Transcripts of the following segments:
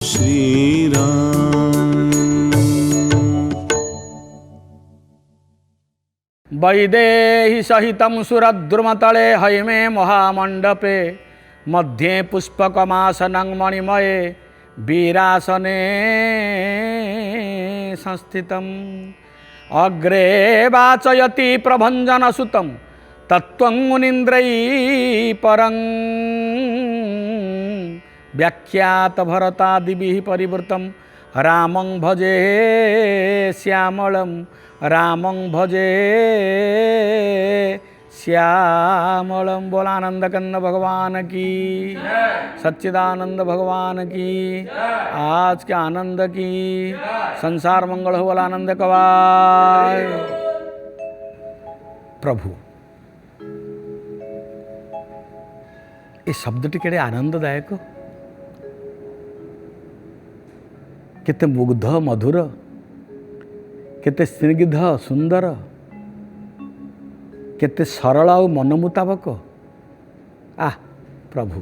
श्री राम। वैदेही सहितं सुरद्रुमतले हैमे महामण्डपे मध्ये पुष्पकमासनं मणिमये वीरासने संस्थितम् अग्रे वाचयति प्रभञ्जनसुतं तत्त्वं मुनीन्द्रैः परं व्याख्यात भरतादिभिः परिवृतं रामं भजे श्यामलं रामं भजे श्यामलं। बोलानंद कन्न भगवान की, सच्चिदानंद भगवान की, आज के आनंद की, संसार मंगल हो, बोलानंद कवाय। प्रभु ये शब्दटी केड़े आनंददायक, केते मुग्ध मधुर, केते स्निग्ध सुंदर, केते सरल और मन मुताबक। प्रभु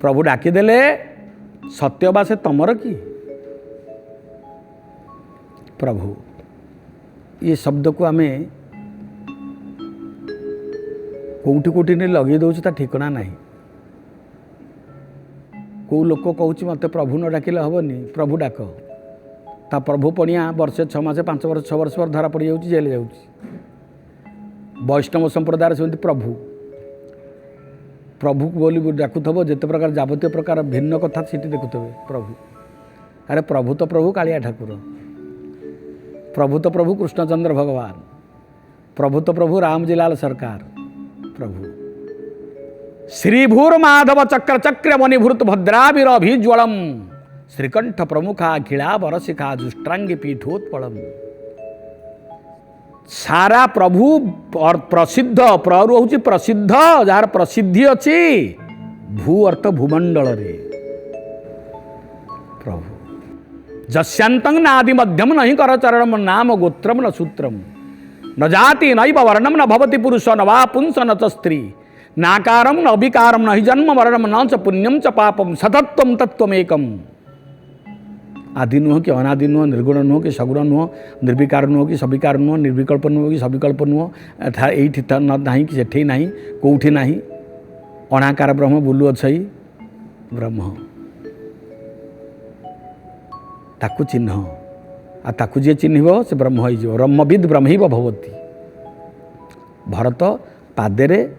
प्रभु डाकिदेले सत्यबा से तमर कि प्रभु ये शब्द को आमे कोउठी कोउठी ने लगे दउछ ता ठिकाना नहीं। को लोक कहूँ मत प्रभु न डाकिले हेनी, प्रभु डाक ता प्रभु पणिया वर्षे 6 मास 5 वर्ष 6 वर्ष पर धरा पड़ जाऊँ, जेल जाऊँ। वैष्णव संप्रदाय से प्रभु प्रभु बोली डाकुथब, जिते प्रकार जावतीय प्रकार भिन्न कथा सीटी देखुथे प्रभु। अरे प्रभु तो प्रभु कालिया ठाकुर, प्रभु तो प्रभु कृष्णचंद्र भगवान, प्रभु तो प्रभु रामजीलाल सरकार। प्रभु श्रीभूर माधव चक्र चक्र मणिभूत भद्राभिरभिज्वलम श्रीकंठ प्रमुखा खिला बरशिखा जुष्टांगी पीठोत्पलम। सारा प्रभु और प्रसिद्ध प्रभु हूँ प्रसिद्ध, जार प्रसिद्धि अच्छी भू अर्थ भूमंडल रे। प्रभु जस्यांतं नादि मध्यम नहीं कर चरणम नाम गोत्रम न सूत्रम न जाति नैव वर्णम न भवति पुरुष न वा पुंस न च स्त्री नाकारम न अभिकारम न हि जन्म मरणम न च पुण्यम च पापम सतत्वम तत्वमेकम। आदि नुह कि अनादि नुह, निर्गुण नुह कि सगुण नुह, निर्विकार नुह कि सविकार नुह, निर्विकल्प नुह कि सविकल्प नुह, एठी नहीं कि सेठी नहीं, कोठी नहीं, अनाकार ब्रह्म बुलु अच्छई ब्रह्म ताकु चिन्ह आ ताकु जे चिन्ह से ब्रह्म हो ब्रह्मविद ब्रह्मैव भवति। भरत पादेरे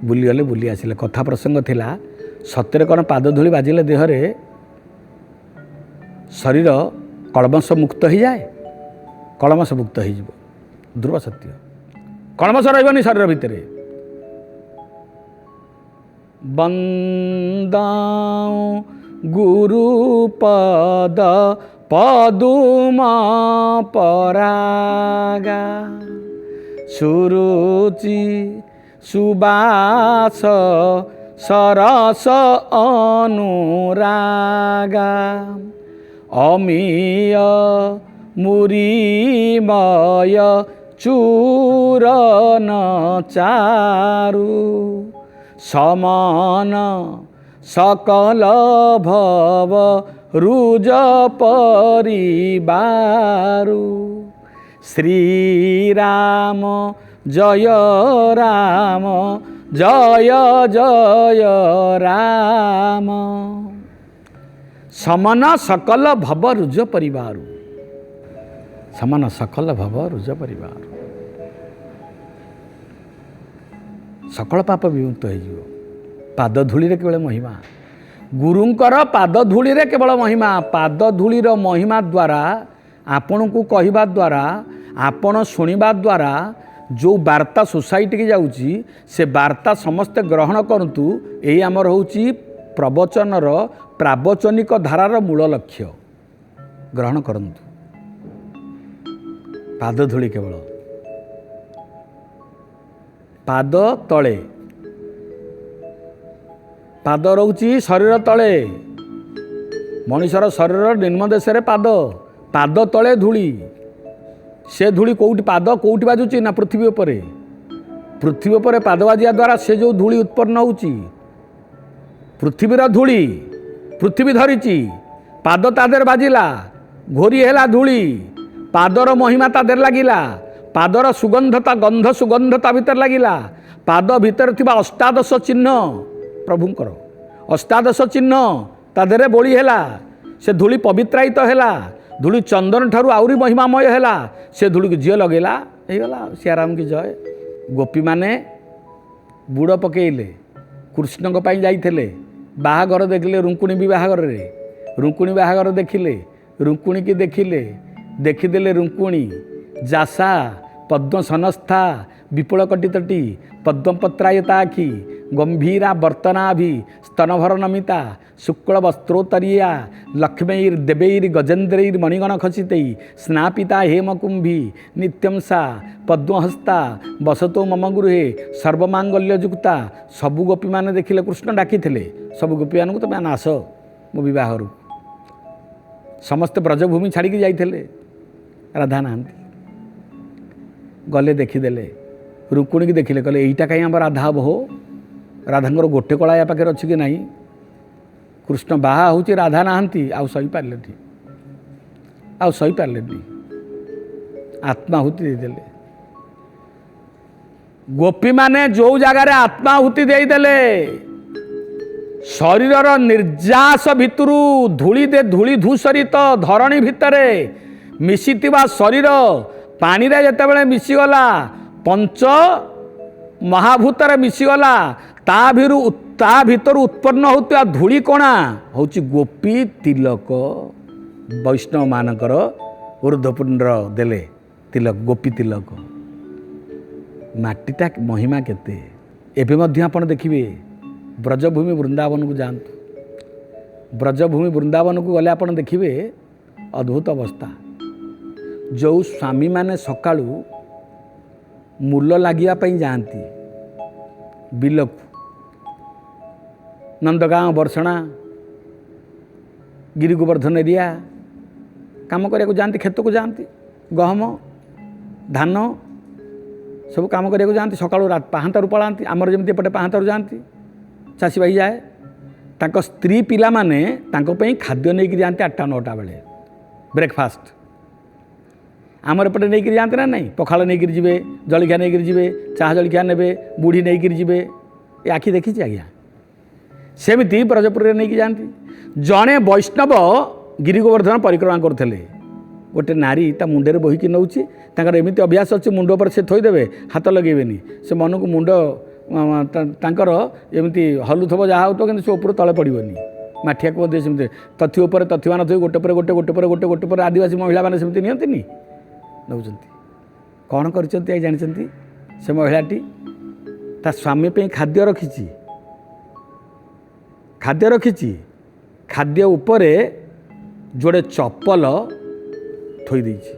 बुलीगले बुली आसिले, कथा प्रसंग थिला सत्य कौन पाद धूली बाजिले देहरे शरीर कलमश मुक्त हो जाए, कलमश मुक्त हो ध्रुव सत्य, कलमश रही शरीर भितर। बंदाऊं गुरुपद पदुमा परागा सुरुचि सुबास सरस अनुरागा अमीय मुरीमय चूरन चारु समान सकल भव रुज परिबारु। श्री राम जय राम जय जय राम समान सकल भव रुज परिवारु, समान सकल भव रुज परिवारु। सकल पाप विमुक्त हो पाद धूली रे केवल महिमा, गुरुंकर पाद धूली रे केवल महिमा। पाद धूलीर महिमा द्वारा आपण को कहवा द्वारा आपण शुणा द्वारा जो वार्ता सोसाइटी की जाऊँगी से वार्ता समस्ते ग्रहण करतु। यही आमर होची प्रवचनर प्रावचनिक धारार मूल लक्ष्य, ग्रहण करतु। पाद धूली केवल पाद तले, पाद रोची शरीर तले, मनीषर शरीर निम्न देश पाद, पाद तले धूली। से धूली कौटी पाद कौटी बाजुची ना पृथ्वी उपरे, पृथ्वी पर पाद बाजिया द्वारा से जो धूली उत्पन्न होची पृथ्वीर धूली पृथ्वी धरी पाद तादेर बाजिला घोरी है धूली पादर महिमा तादेर लगिला पादर सुगंधता गंध सुगंधता भीतर लगिला पाद भीतर थिबा अष्टादश चिन्ह प्रभुंकर अष्टादश चिन्ह तादेरे बोली है से धूली पवित्रायित है धूली चंदन ठारू आउरी महिमामय है से धूली की झील लगेला गला सियाराम की जय गोपी माने बुड़ पकेले कृष्ण जाइले बाहागर देखिले रुंकुणी भी बाहागर रे रुंकुणी बाहागर देखिले रुंकुणी की देखिले देखीदेले रुंकुणी जासा पद्म सनस्था विपुल कटितटी पद्मपत्रायता आखि गंभीरा वर्तनाभि स्तनभर नमिता शुक्ल वस्त्रोत्तरीया लक्ष्मीर देवैर गजेन्द्रैर मणिगण खचित स्नापिता हेमकुंभी नित्यं सा पद्महस्ता बसतो मम गृहे सर्वमांगल्ययुक्ता सबु गोपी मैंने देखिले कृष्ण डाकी सबु गोपी मानू तुम आस मो बहर समस्ते ब्रजभूमि छाड़ी जाइए राधा नहांती गले देखीदेले रुक्मिणी की देखिले कहले एईटा कहीं आम राधा हम हो राधांर गोटे कला या पाखे अच्छी कि नहीं कृष्ण बाहा हूँ राधा नहांती आउ सही पारे आउ सही पारे आत्माहुति देदेले गोपी माने जो जगार आत्माहुति देदेले शरीर निर्जास भितरू धूली धूसरित धरणी भितरे मिशिथिबा शरीर पानी रे जेतेबेले मिशिगला पंच महाभूतर मिशिगला ता भितर उत्पन्न होता धूली कणा हूँ गोपी तिलक वैष्णव मानकर ऊर्ध्वपुंड देले तिलक गोपी तिलक माटीटा महिमा केते एबे मध्य आपण देखिए ब्रजभूमि वृंदावन को जातु ब्रजभूमि वृंदावन को गले आपण देखिए अद्भुत अवस्था जो स्वामी माने सकाळू मूल लगिया जाती बिलक नंदगांव बरसणा गिरी गोवर्धन एरिया काम करने जाती खेत को जाती गहम धान सब काम करने जाती सकाळू पाहांतारू पलांती आमर जमी एपटे पाहांतारू जाती चाषी भाई जाए तांको स्त्री पिला माने तांको पई खाद्य नहीं जाती 8-9 बेले ब्रेकफास्ट आमर एपटे नहीं जाते ना नहीं पखाल नहीं जी जलखिया नहीं जी चाह जलखिया ने बुढ़ी नहीं जी ये आखि देखी आज्ञा सेमती ब्रजपुर में नहीं जाती जड़े वैष्णव गिरी गोवर्धन परिक्रमा करते गोटे नारी ता मुंडे बोहिकी नौची तांकर एमती अभ्यास अच्छे मुंड पर से थोदेवे हाथ लगेबेनी से मन को मुंड तांकर एमती हलुथब जहाँ हो कि उपर तले पड़ोनी माठिया को सेमती तथ्य उपर तथ्यमान थी गोटे पर गोटे गोटे पर गोटे गोटे पर आदिवासी महिला मैंने सेमती नियंती नौचंती कौन कर जानते से महिलाटी ता स्वामी पे खाद्य रखी खाद्य उपरे जोड़े चप्पल थोई देछि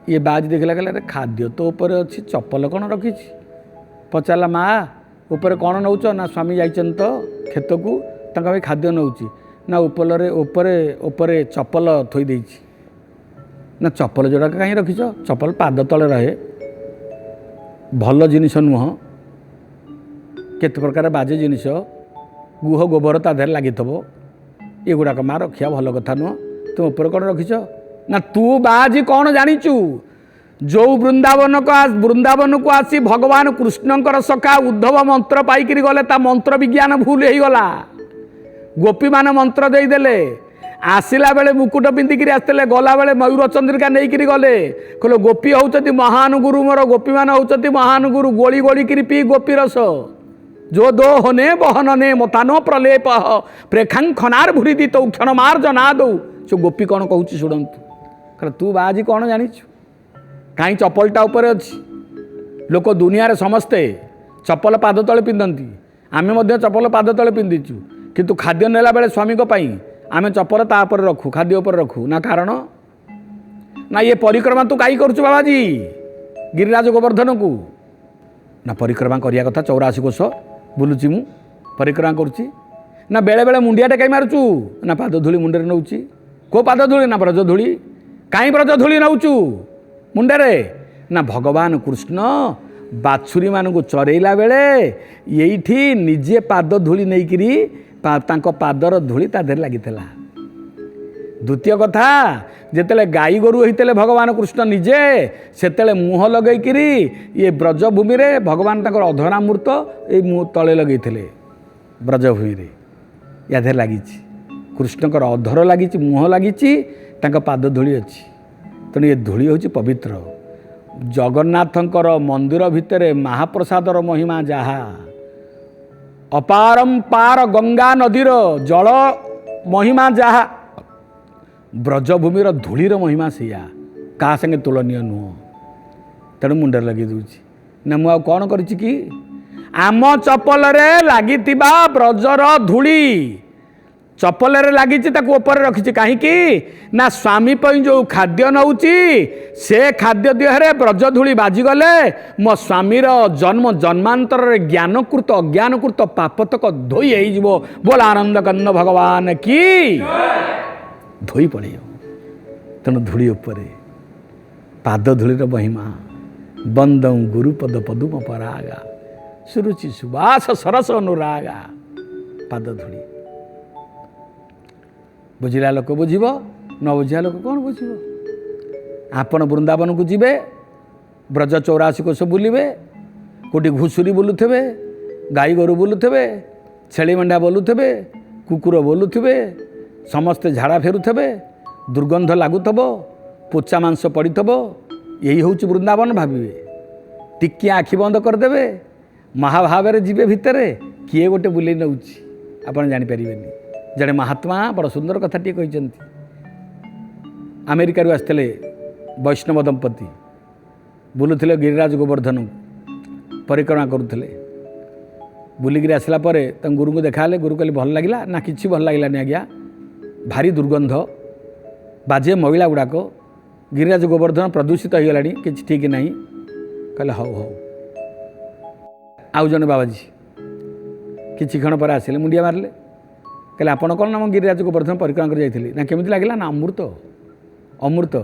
ये बाज देखला कहला खाद्य तो ऊपर अच्छी चप्पल कौन रखी पचारा माँ ऊपर कौन नौ ना स्वामी जाइछन तो खेत को तंका खाद्य नौची ना ऊपर चप्पल थोई देछि ना चप्पल जोड़ा कहीं रखीच चप्पल पाद तले रहे भल जिनिस नुह केते प्रकार बाजे जिनिस गुह गोबर ता देहरे लगी ये गुड़ाक माँ रखिया भल कथा नुह तुम ऊपर कौन रखीच ना तू बाजी कौन जानिचु जो वृंदावन को आसी भगवान कृष्णंकर सखा उद्धव मंत्र पाइकिरी गले ता मंत्र विज्ञान भूल हो गला गोपी मान मंत्र देदेले आसला बेले मुकुट पिंधिकी आसते गला बेले मयूर चंद्रिका नहीं गले कहले गोपी होती महान गुरु मोर गोपी मान होती महान गुरु गोली गोली किरी पी गोपी रस जो दो होने बहनने मतानो प्रलेप प्रेखांखनार भूरी दी तो क्षण मार जना दो सो गोपी कौन कहूँ शुणु कहले तू बाजी कौन जानिछु कहीं चप्पलटा ऊपर अच्छी लोक दुनिया रे समस्ते चप्पल पाद तले पिंधती आमे चप्पल पाद तले पिंधिचु किंतु खाद्य नेला बेले स्वामी को पाई आमे चप्पल ता ऊपर रखू खाद्य ऊपर रखू ना कारण ना ये परिक्रमा तू कहीं करुचु बाबाजी गिरिराज गोवर्धन को ना परिक्रमा करिया कथा 84 कोश बुलुची मु परिक्रमा करुची ना बेले बेले मुंडियाटे कहीं मारुचु ना पाद धूली मुंडे नौची को पाद धूली ना ब्रज धूली कहीं ब्रज धूली नौचु मुंडे ना भगवान कृष्ण बाछुरी मान को चरैला बेले ये निजे पाद धूली नहीं तांको पादर धूली ता देहरे लागिଥିଲା। द्वितीय कथा जेतेले गाई गोरु होते भगवान कृष्ण निजे सेतेले मुह लगेकिरी ये ब्रजभूमि रे भगवान तांकर अधरामूर्त ये मुँह तले लगेइथिले ब्रजभूमि रे या देहरे लागिछि कृष्णकर अधर लागिछि मुह लागिछि तांको पाद धूली अछि तेणु ये धूली होछि पवित्र। जगन्नाथंकर मंदिर भितर महाप्रसादर महिमा जहा अपारंपार गंगा नदीर जल महिमा जहा ब्रजभूमिर धूलीर महिमा सेया क्या संगे तुलनीय नुह। तेणु मुंडे लगे दूची ना मु कौन करिछि कि आम चपल लगी ब्रजर धूली चपल लगी ऊपर रखी कहीं ना स्वामी जो खाद्य नौची से खाद्य देहरे ब्रज धूली बाजिगले मो स्वामीर जन्म जन्मांतर ज्ञानकृत अज्ञानकृत पापतक धोई हो बोला आनंद कंद भगवान की धोई पड़े। तेणु धूली उपर पाद धूलीर महिमा बंदं गुरुपद पदुम परागा सुरुचि सुबास सरस अनुरागा पाद धूली बुझिला लोक बुझिब न बुझिया लोक कौन बुझिब। आपण वृंदावन को जीवे ब्रज 84 कोश बुलिबे कोटी घुसुरी बुलुथेबे गाई गोरु बुलुथेबे छेली मेंढा बोलुथेबे कुकुर बोलुथेबे समस्ते झाड़ा फेरुथेबे दुर्गंध लागुथब पोचा मांस पड़ीथब यही हूँ वृंदावन भाविबे टिके आखि बंद करदेवे महाभाव जीवे भितर किए गोटे बुले नौची आपन जानी परिबेनी। जड़े महात्मा बड़ सुंदर कथाटे कहते अमेरिकार आसते वैष्णव दंपति बुलुले गिरिराज गोवर्धन परिक्रमा करुले बुलिक आसला गुरु को देखा गुरु कहले भल लगे ना कि भल लगे आज्ञा भारी दुर्गंध बाजे महिला गुड़ाक गिरिराज गोवर्धन प्रदूषित हो गला कि ठीक ना कहले हौ हौ आउ जन बाबाजी कि क्षण पर आसिले मुंडिया मारे कहले आपण कौन ना गिरिराज गोवर्धन परिक्रमा कर जाइए ना केमी लगे ना अमृत अमृत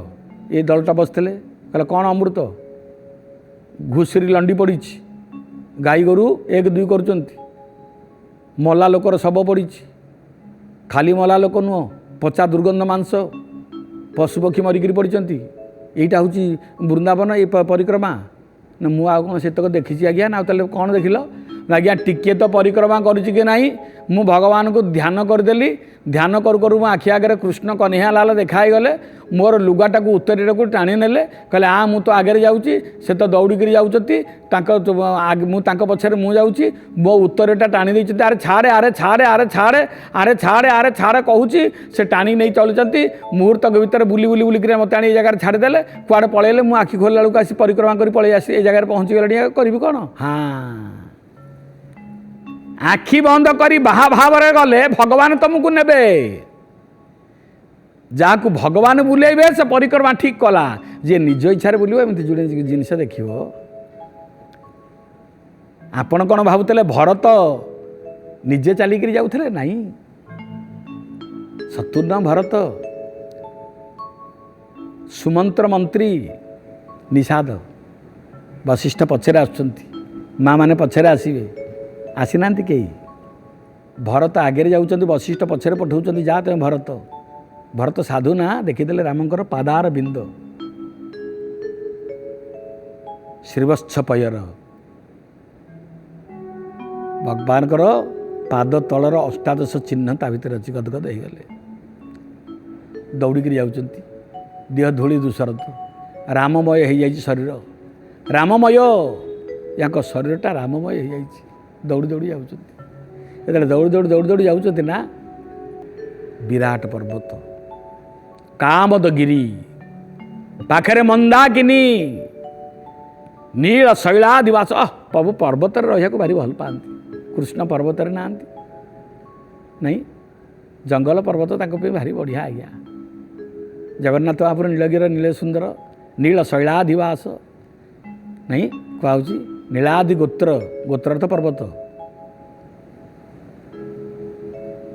ये दलटा बसते कहले कौन अमृत घुसरी लंडी पड़ी गाई गोरु 1-2 कर मला लोकर शब पड़ी खाली मला लोक नुह पचा दुर्गंध मांस पशुपक्षी मरिकी पड़ी यहीटा हूँ वृंदावन ये परिक्रमा ना मुझे से तक देखी आज्ञा ना कौन देख आज्ञा टिके तो परिक्रमा करुच्ची कि नहीं मु भगवान को ध्यान करदेली ध्यान करू मो आखि आगे कृष्ण कन्हैया लाल देखाई गले मोर लुगाटा को उत्तरी को टाणी नेले कहले आ मु तो आगे जाऊँगी से तो दौड़िकी जाऊँच पछे मु जाऊँगी मो उत्तरटा टाणी दे अरे छाड़े अरे छाड़े अरे छाड़े अरे छाड़े अरे छाड़े कहूँ से टाणी नहीं चलुँच मुहूर्त भर बुली बुली बुलिक मत आनी जगह छाड़देले कुआड़े पलैले मु आखि खोलला बेलू आसी परिक्रमा कर पलि आसी ए जगह पहुँची गला करी कौन हाँ आखि बंद करी बाहा भाव गले भगवान तुमको नेबे जहाँ भगवान बुलेबे से परिक्रमा ठीक कला जे निज इच्छा बुल एमती जोड़े जिनस देख आपण कौन भावुले भरत निजे चलिक जाऊे ना शत्रुघ्न भरत सुमंत्र मंत्री निषाद वशिष्ठ पछरे आँ मैंने पछरे आसवे आसी ना कई भरत आगे जाऊँच वशिष्ठ पछरे पठाऊँ जा तुम भरत भरत साधु ना देखीदे रामंकर पादार बिंद श्रीवत्स पयर भगवान पाद तलर अष्टादश चिन्ह ता भर अच्छी गदगद हो गले दौड़िक जाऊँच देह धूली दूसरत राममय हो जाए शरीर राममय या शरीरटा राममय हो जाए दौड़ी दौड़ी जाऊँ दौड़ी दौड़ी दौड़ी दौड़ी जाऊँ ना विराट पर्वत कामदगिरी पाखरे मंदाकिनी नील शैलादिवास प्रभु पर्वत रहा भारी भल पाती कृष्ण पर्वत ना नहीं जंगल पर्वत भारी बढ़िया आज्ञा जगन्नाथ महापुर नीलगिरी नील सुंदर नील शैलादिवास नहीं कहूँ नीलादि गोत्र गोत्रार्थ पर्वत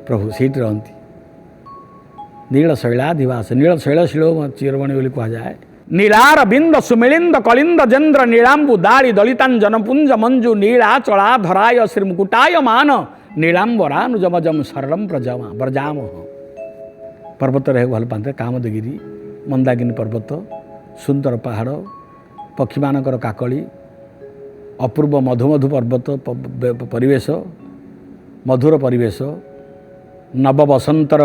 प्रभु सीट रहती नील शैलादिवास नील शैलशील चिरमणि बोली कहुए नीलार बिंद सुमिलिंद कलिंद जेन्द्र नीलांबु दाड़ी दलितांजन पुंज मंजु नीला चला धराय श्रीमुकुटाय मान ନୀଳାମ୍ବରା ନୁଜମଜମ ସରଳମ ବ୍ରଜାମ ପର୍ବତ ରହିବାକୁ ଭଲ ପାଆନ୍ତି। କାମଦଗିରି, ମନ୍ଦାକିନୀ ପର୍ବତ, ସୁନ୍ଦର ପାହାଡ଼, ପକ୍ଷୀମାନଙ୍କର କାକଳି, ଅପୂର୍ବ ମଧୁମଧୁ ପର୍ବତ ପରିବେଶ, ମଧୁର ପରିବେଶ, ନବବସନ୍ତର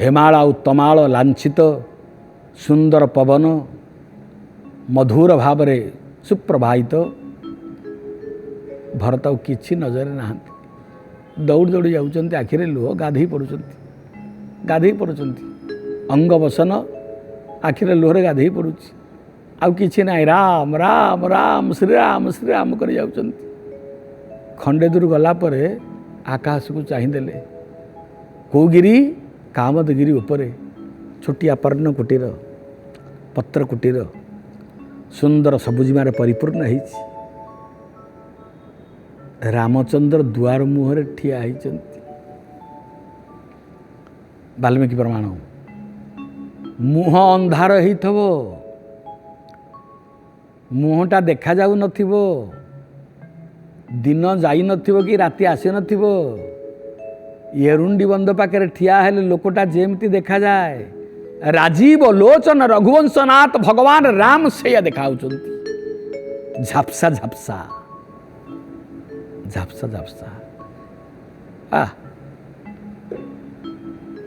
ହେମାଳ ଆଉ ତମାଳ ଲାଞ୍ଛିତ ସୁନ୍ଦର ପବନ ମଧୁର ଭାବରେ ସୁପ୍ରବାହିତ। ଭରତ ଆଉ କିଛି ନଜରରେ ନାହାନ୍ତି। ଦୌଡ଼ି ଦୌଡ଼ି ଯାଉଛନ୍ତି, ଆଖିରେ ଲୁହ, ଗାଧୋଇ ପଡ଼ୁଛନ୍ତି। ଅଙ୍ଗ ବସନ ଆଖିରେ ଲୁହରେ ଗାଧୋଇ ପଡ଼ୁଛି। ଆଉ କିଛି ନାହିଁ, ରାମ ରାମ ରାମ ଶ୍ରୀରାମ ଶ୍ରୀରାମ କରି ଯାଉଛନ୍ତି। ଖଣ୍ଡେ ଦୂର ଗଲା ପରେ ଆକାଶକୁ ଚାହିଁଦେଲେ। କେଉଁ ଗିରି? କାମଦଗିରି ଉପରେ ଛୋଟିଆ ପର୍ଣ୍ଣ କୁଟୀର, ପତ୍ର କୁଟୀର ସୁନ୍ଦର ସବୁଜିମାରେ ପରିପୂର୍ଣ୍ଣ ହେଇଛି। ରାମଚନ୍ଦ୍ର ଦୁଆର ମୁହଁରେ ଠିଆ ହେଇଛନ୍ତି। ବାଲ୍ମୀକି ପ୍ରମାଣ। ମୁହଁ ଅନ୍ଧାର ହେଇଥିବ, ମୁହଁଟା ଦେଖାଯାଉନଥିବ, ଦିନ ଯାଇନଥିବ କି ରାତି ଆସିନଥିବ। ଏରୁଣ୍ଡି ବନ୍ଧ ପାଖରେ ଠିଆ ହେଲେ ଲୋକଟା ଯେମିତି ଦେଖାଯାଏ, ରାଜୀବ ଲୋଚନ ରଘୁବଂଶନାଥ ଭଗବାନ ରାମ ସେଇଆ ଦେଖାଯାଉଛନ୍ତି। ଝାପ୍ସା ଝାପ୍ସା ଝାପ୍ସା ଝାପ୍ସା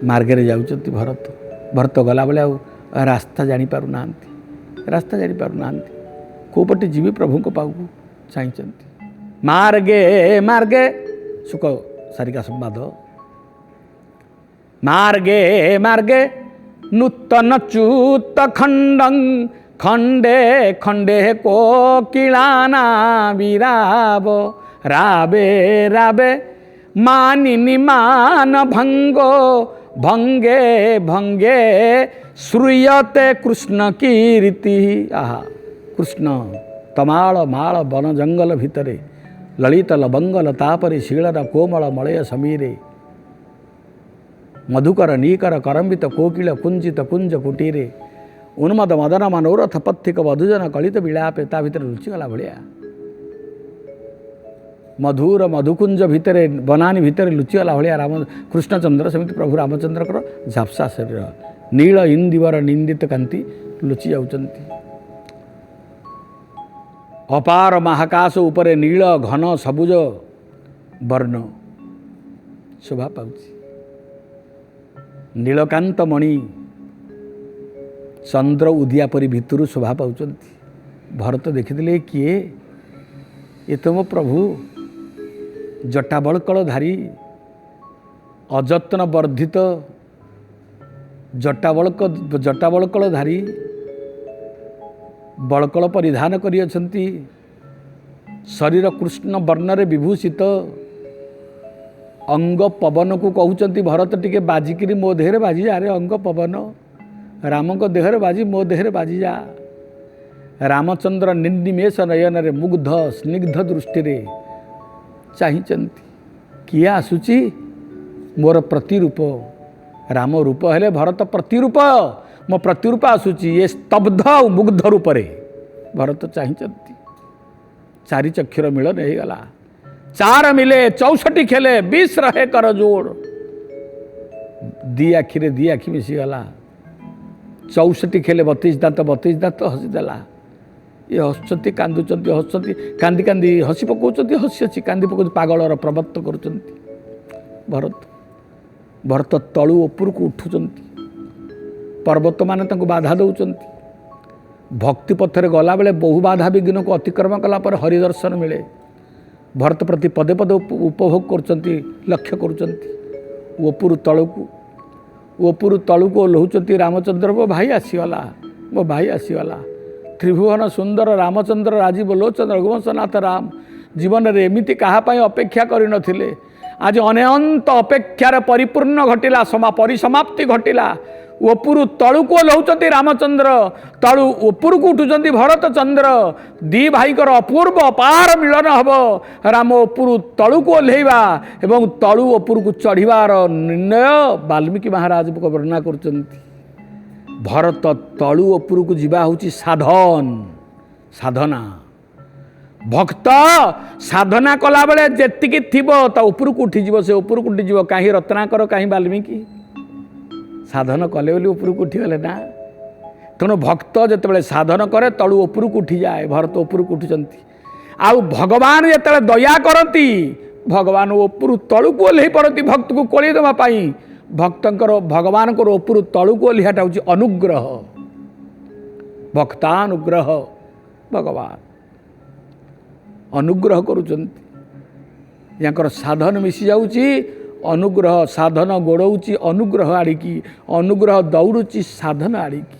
ମାର୍ଗରେ ଯାଉଛନ୍ତି ଭରତ ଗଲାବେଳେ ଆଉ ରାସ୍ତା ଜାଣିପାରୁନାହାନ୍ତି। କେଉଁ ପଟେ ଯିବେ ପ୍ରଭୁଙ୍କ ପାଖକୁ ଚାହିଁଛନ୍ତି। ମାର୍ଗେ ମାର୍ଗେ ସୁଖ ସାରିକା ସମ୍ବାଦ। ମାର୍ଗେ ମାର୍ଗେ ନୂତନ ଚ୍ୟୁତ ଖଣ୍ଡଂ ଖଣ୍ଡେ ଖଣ୍ଡେ କୋକିଳାନା ବିରାବ ରାବେ ରାବେ ମାନିନି ମାନ ଭଙ୍ଗୋ ଭଙ୍ଗେ ଭଙ୍ଗେ ଶ୍ରୂୟତେ କୃଷ୍ଣ କୀର୍ତ୍ତି। ଆହା, କୃଷ୍ଣ ତମାଳ ମାଳ ବନ ଜଙ୍ଗଲ ଭିତରେ ଲଳିତ ଲବଙ୍ଗଲ ତାପରେ ଶିଳର କୋମଳ ମଳୟ ସମୀରେ ମଧୁକର ନୀକର କରମ୍ବିତ କୋକିଳ କୁଞ୍ଜିତ କୁଞ୍ଜ କୁଟୀରେ ଉନ୍ମଦ ମଦନ ମନୋରଥ ପଥିକ ବଧୁଜନ କଳିତ ବିଳାପେ ତା ଭିତରେ ଲୁଚିଗଲା ଭଳିଆ। ମଧୁର ମଧୁକୁଞ୍ଜ ଭିତରେ ବନାନୀ ଭିତରେ ଲୁଚିଗଲା ଭଳିଆ କୃଷ୍ଣଚନ୍ଦ୍ର, ସେମିତି ପ୍ରଭୁ ରାମଚନ୍ଦ୍ରଙ୍କର ଝାପ୍ସା ଶରୀର, ନୀଳ ଇନ୍ଦିବର ନିନ୍ଦିତ କାନ୍ତି ଲୁଚି ଯାଉଛନ୍ତି। ଅପାର ମହାକାଶ ଉପରେ ନୀଳ ଘନ ସବୁଜ ବର୍ଣ୍ଣ ଶୋଭା ପାଉଛି। ନୀଳକାନ୍ତ ମଣି ଚନ୍ଦ୍ର ଉଦିଆ ପରି ଭିତରୁ ଶୋଭା ପାଉଛନ୍ତି। ଭରତ ଦେଖିଥିଲେ କିଏ? ଏ ତ ମୋ ପ୍ରଭୁ, ଜଟାବଳକଳଧାରୀ, ଅଯତ୍ନ ବର୍ଦ୍ଧିତ ଜଟାବଳକଳଧାରୀ, ବଳକଳ ପରିଧାନ କରିଅଛନ୍ତି, ଶରୀର କୃଷ୍ଣ ବର୍ଣ୍ଣରେ ବିଭୂଷିତ। ଅଙ୍ଗ ପବନକୁ କହୁଛନ୍ତି ଭରତ ଟିକେ ବାଜିକିରି ମୋ ଦେହରେ ବାଜିଯା ରେ ଅଙ୍ଗ ପବନ, ରାମଙ୍କ ଦେହରେ ବାଜି ମୋ ଦେହରେ ବାଜିଯା। ରାମଚନ୍ଦ୍ର ନିର୍ନିମେଷ ନୟନରେ ମୁଗ୍ଧ ସ୍ନିଗ୍ଧ ଦୃଷ୍ଟିରେ ଚାହିଁଛନ୍ତି। କିଏ ଆସୁଛି? ମୋର ପ୍ରତିରୂପ। ରାମ ରୂପ ହେଲେ ଭରତ ପ୍ରତିରୂପ, ମୋ ପ୍ରତିରୂପ ଆସୁଛି। ଏ ସ୍ତବ୍ଧ ଆଉ ମୁଗ୍ଧ ରୂପରେ ଭରତ ଚାହିଁଛନ୍ତି। ଚାରି ଚକ୍ଷୁର ମିଳନ ହେଇଗଲା। ଚାର ମିଲେ 64 ଖେଲେ 20 ରହେ କର ଯୋଡ଼। ଦି ଆଖିରେ ଦି ଆଖି ମିଶିଗଲା। 64 ଖେଲେ 32 ଦାନ୍ତ ହସିଦେଲା। ଇଏ ହସୁଛନ୍ତି, କାନ୍ଦୁଛନ୍ତି, ହସୁଛନ୍ତି, କାନ୍ଦି କାନ୍ଦି ହସି ପକାଉଛନ୍ତି, ହସି ହସି କାନ୍ଦି ପକାଉଛନ୍ତି, ପାଗଳର ପ୍ରବର୍ତ୍ତ କରୁଛନ୍ତି। ଭରତ ତଳୁ ଉପରକୁ ଉଠୁଛନ୍ତି। ପର୍ବତମାନେ ତାଙ୍କୁ ବାଧା ଦେଉଛନ୍ତି। ଭକ୍ତି ପଥରେ ଗଲାବେଳେ ବହୁ ବାଧା ବିଘ୍ନକୁ ଅତିକ୍ରମ କଲା ପରେ ହରିଦର୍ଶନ ମିଳେ। ଭରତ ପ୍ରତି ପଦେ ପଦେ ଉପଭୋଗ କରୁଛନ୍ତି, ଲକ୍ଷ୍ୟ କରୁଛନ୍ତି। ଉପରୁ ତଳକୁ ଓହ୍ଲାଉଛନ୍ତି ରାମଚନ୍ଦ୍ର। ମୋ ଭାଇ ଆସିଗଲା। ତ୍ରିଭୁବନ ସୁନ୍ଦର ରାମଚନ୍ଦ୍ର ରାଜୀବ ଲୋଚନ ରଘୁବଂଶନାଥ ରାମ ଜୀବନରେ ଏମିତି କାହା ପାଇଁ ଅପେକ୍ଷା କରିନଥିଲେ। ଆଜି ଅନନ୍ତ ଅପେକ୍ଷାର ପରିପୂର୍ଣ୍ଣ ଘଟିଲା, ପରିସମାପ୍ତି ଘଟିଲା। ଉପରୁ ତଳକୁ ଓହ୍ଲାଉଛନ୍ତି ରାମଚନ୍ଦ୍ର, ତଳୁ ଉପରକୁ ଉଠୁଛନ୍ତି ଭରତଚନ୍ଦ୍ର। ଦି ଭାଇଙ୍କର ଅପୂର୍ବ ଅପାର ମିଳନ ହେବ। ରାମ ଉପରୁ ତଳକୁ ଓହ୍ଲାଇବା ଏବଂ ତଳୁ ଉପରକୁ ଚଢ଼ିବାର ନିର୍ଣ୍ଣୟ ବାଲ୍ମୀକି ମହାରାଜ ବର୍ଣ୍ଣନା କରୁଛନ୍ତି। ଭରତ ତଳୁ ଉପରକୁ ଯିବା ହେଉଛି ସାଧନା। भक्त साधना कला बेले जेतिकी थिबो ता उपरକୁ उठिଯିବ से उपरକୁ उठिଯିବ काहे रत्नाकर काहे वाल्मीकि साधन कले बोली उपरକୁ उठिगले ना तेणु भक्त जिते साधन करे तलू उपरକୁ उठी जाए भरत उपरକୁ उठुचंती आउ भगवान जिते दया करती भगवान उपरु तलू को ओल्हे पड़ती भक्त को कोली देवा पाई भक्तंकर भगवान को उपरु तलू को ओल्हाटा होची अनुग्रह भक्तानुग्रह भगवान अनुग्रह करुचंती याकर साधन मिसी जाउची अनुग्रह साधन गोड़ौची अनुग्रह आड़िकी अनुग्रह दौड़ुची साधन आड़िकी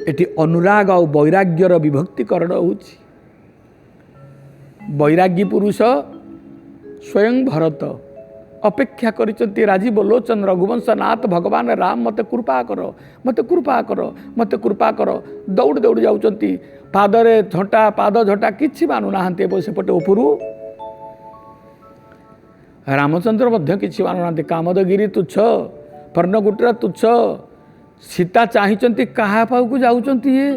एटी अनुराग और वैराग्यर विभक्तिकरण होची वैराग्य पुरुष स्वयं भरत अपेक्षा करिचंती राजीव लोचन रघुवंश नाथ भगवान राम मते कृपा कर मते कृपा कर मते कृपा कर दौड़ दौड़ जाउचंती पादरे झटा पाद झटा किछि मानु नाहंती सेपटे उपरु रामचंद्र मध्य किछि मानु नाहंती कामदगिरी तुच्छ पर्णकुटीर तुच्छ सीता चाहिचंती कहा पाखु जाउचंती ये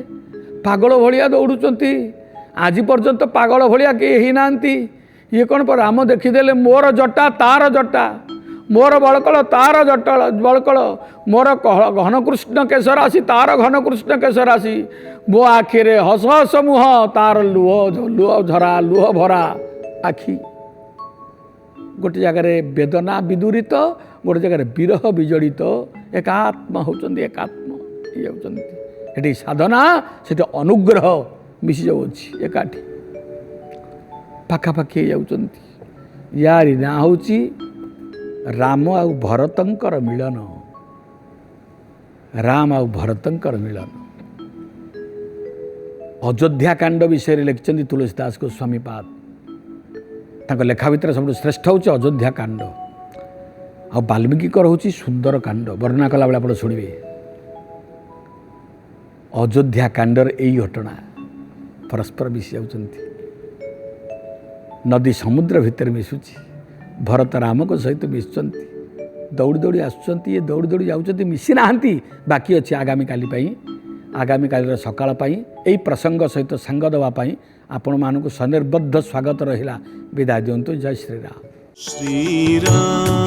पागल भलिया दौड़ुचंती आज पर्यंत पागल भलिया के ही नांती ये कौन पर राम देखीदेले मोर जटा तार जटा मोर बड़कल तार जटल बड़कल मोर घन कृष्ण केश राशि तार घन कृष्ण केश राशि मो आखिरे हस हस मुह तार लुह लुह झरा लुह भरा आखि गोटे जगार वेदना विदूरित गोटे जगार विरह विजड़ित एकात्मा होचंदी एकात्मा ये साधना से अनुग्रह मिसी जाऊँगी एकाठी पाखापाखि जाउचंती यारी ना होची राम आउ भरतंकर मिलन राम आउ भरतंकर मिलन अयोध्या कांड विषय लिखिं तुलसीदास गोस्वामी पाद तांको लेखा भितर सब श्रेष्ठ हूँ अयोध्या कांड आ वाल्मीकिकर हूँ सुंदर कांड वर्णना कला बेला आप शुणवे अयोध्या कांडर यही घटना परस्पर मिसी जाउचंती नदी समुद्र भितर मिशुची भरत राम को सहित मिशुचंती दौड़ी दौड़ी आसुचंती ये दौड़ी दौड़ी जाउचंती मिसी नाहंती बाकी अच्छी आगामी काली सकाळ पाई एई प्रसंग सहित सांग देवा पाई आपण मानकु सनिर्बद्ध स्वागत रहिला विदाय दियंतु जय श्री राम।